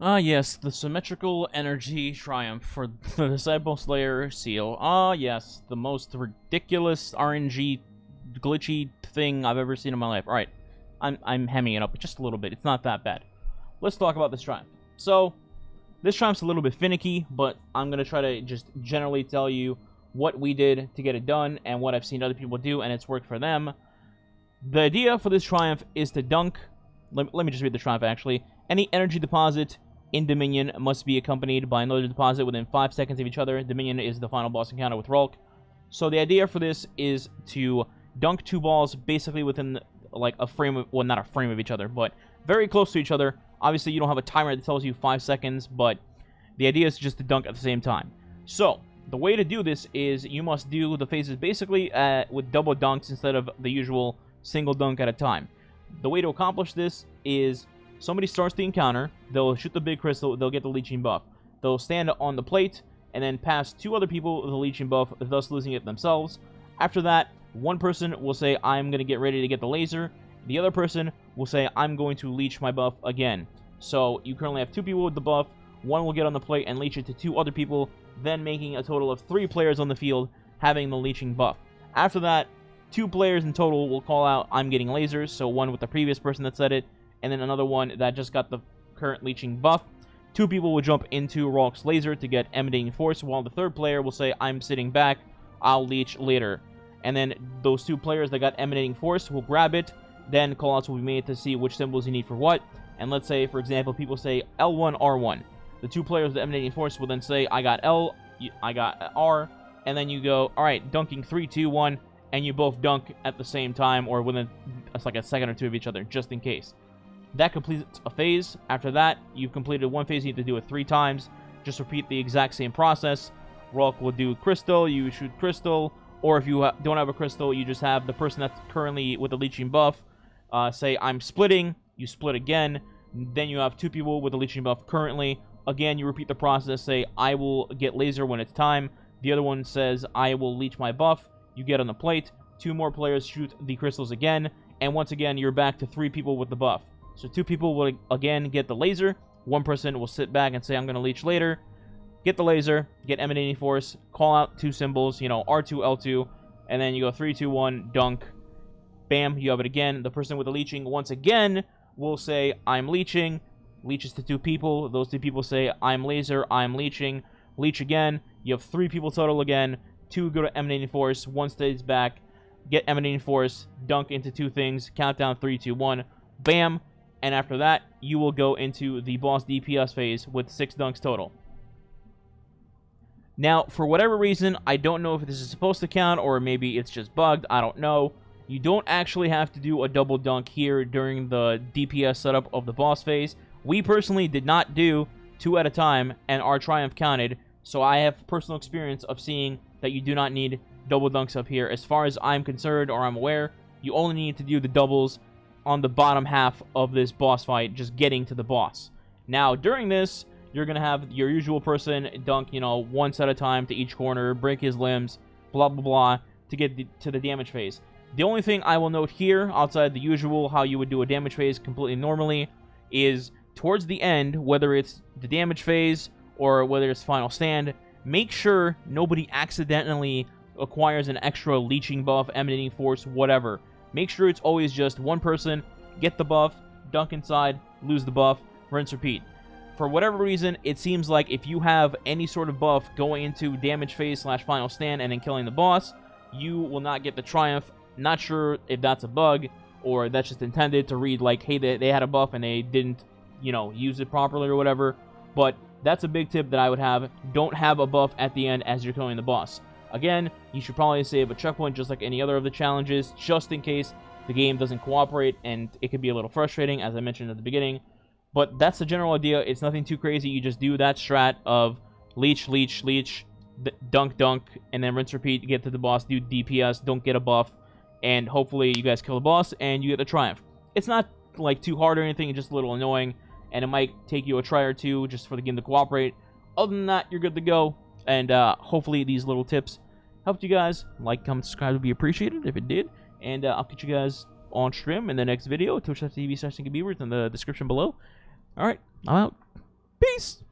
Ah, yes, the Symmetrical Energy Triumph for the Disciple Slayer seal. Ah, yes, the most ridiculous RNG glitchy thing I've ever seen in my life. Alright, I'm hemming it up just a little bit. It's not that bad. Let's talk about this Triumph. So, this Triumph's a little bit finicky, but I'm going to try to just generally tell you what we did to get it done and what I've seen other people do, and it's worked for them. The idea for this Triumph is to dunk... Let me just read the Triumph, actually. Any energy deposit in Dominion must be accompanied by another deposit within 5 seconds of each other. Dominion is the final boss encounter with Rulk. So the idea for this is to dunk 2 balls basically within, like, a frame of... Well, not a frame of each other, but very close to each other. Obviously, you don't have a timer that tells you 5 seconds, but the idea is just to dunk at the same time. So, the way to do this is you must do the phases basically with double dunks instead of the usual single dunk at a time. The way to accomplish this is somebody starts the encounter, they'll shoot the big crystal, they'll get the leeching buff. They'll stand on the plate and then pass 2 other people the leeching buff, thus losing it themselves. After that, one person will say, I'm going to get ready to get the laser. The other person will say, I'm going to leech my buff again. So you currently have 2 people with the buff. One will get on the plate and leech it to 2 other people, then making a total of 3 players on the field having the leeching buff. After that, 2 players in total will call out, I'm getting lasers, so one with the previous person that said it, and then another one that just got the current leeching buff. 2 people will jump into Rulk's laser to get emanating force, while the 3rd player will say, I'm sitting back, I'll leech later. And then those 2 players that got emanating force will grab it, then callouts will be made to see which symbols you need for what. And let's say, for example, people say L1, R1. The 2 players with emanating force will then say, I got L, I got R, and then you go, alright, dunking 3, 2, 1, and you both dunk at the same time, or within like a second or 2 of each other, just in case. That completes a phase. After that, you've completed one phase, you need to do it 3 times. Just repeat the exact same process. Rulk will do crystal, you shoot crystal, or if you don't have a crystal, you just have the person that's currently with the leeching buff say, I'm splitting, you split again. Then you have 2 people with the leeching buff currently. Again, you repeat the process, say, I will get laser when it's time. The other one says, I will leech my buff. You get on the plate. 2 more players shoot the crystals again. And once again, you're back to 3 people with the buff. So 2 people will again get the laser. 1 person will sit back and say, I'm going to leech later. Get the laser, get emanating force, call out 2 symbols, you know, R2, L2, and then you go 3, 2, 1, dunk. Bam, you have it again. The person with the leeching, once again, will say, I'm leeching. Leeches to 2 people. Those 2 people say, I'm laser, I'm leeching. Leech again. You have 3 people total again. 2 go to emanating force. 1 stays back. Get emanating force. Dunk into 2 things. Countdown 3, 2, 1. Bam. And after that, you will go into the boss DPS phase with 6 dunks total. Now, for whatever reason, I don't know if this is supposed to count or maybe it's just bugged. I don't know. You don't actually have to do a double dunk here during the DPS setup of the boss phase. We personally did not do 2 at a time, and our Triumph counted, so I have personal experience of seeing that you do not need double dunks up here. As far as I'm concerned, or I'm aware, you only need to do the doubles on the bottom half of this boss fight, just getting to the boss. Now, during this, you're going to have your usual person dunk, you know, 1 at a time to each corner, break his limbs, blah, blah, blah, to get to the damage phase. The only thing I will note here, outside the usual, how you would do a damage phase completely normally, is towards the end, whether it's the damage phase or whether it's final stand, make sure nobody accidentally acquires an extra leeching buff, emanating force, whatever. Make sure it's always just one person, get the buff, dunk inside, lose the buff, rinse, repeat. For whatever reason, it seems like if you have any sort of buff going into damage phase / final stand and then killing the boss, you will not get the Triumph. Not sure if that's a bug or that's just intended to read like, hey, they had a buff and they didn't, you know, use it properly or whatever. But that's a big tip that I would have. Don't have a buff at the end as you're killing the boss. Again, you should probably save a checkpoint just like any other of the challenges, just in case the game doesn't cooperate, and it could be a little frustrating, as I mentioned at the beginning. But that's the general idea. It's nothing too crazy. You just do that strat of leech, leech, leech, dunk, dunk, and then rinse, repeat, get to the boss, do DPS, don't get a buff, and hopefully you guys kill the boss and you get the Triumph. It's not like too hard or anything, it's just a little annoying, and it might take you a try or 2 just for the game to cooperate. Other than that, you're good to go, and hopefully these little tips helped you guys. Like, comment, subscribe would be appreciated if it did, and I'll catch you guys on stream in the next video. Twitch.tv/SneakyBeaver in the description below. Alright, I'm out. Peace!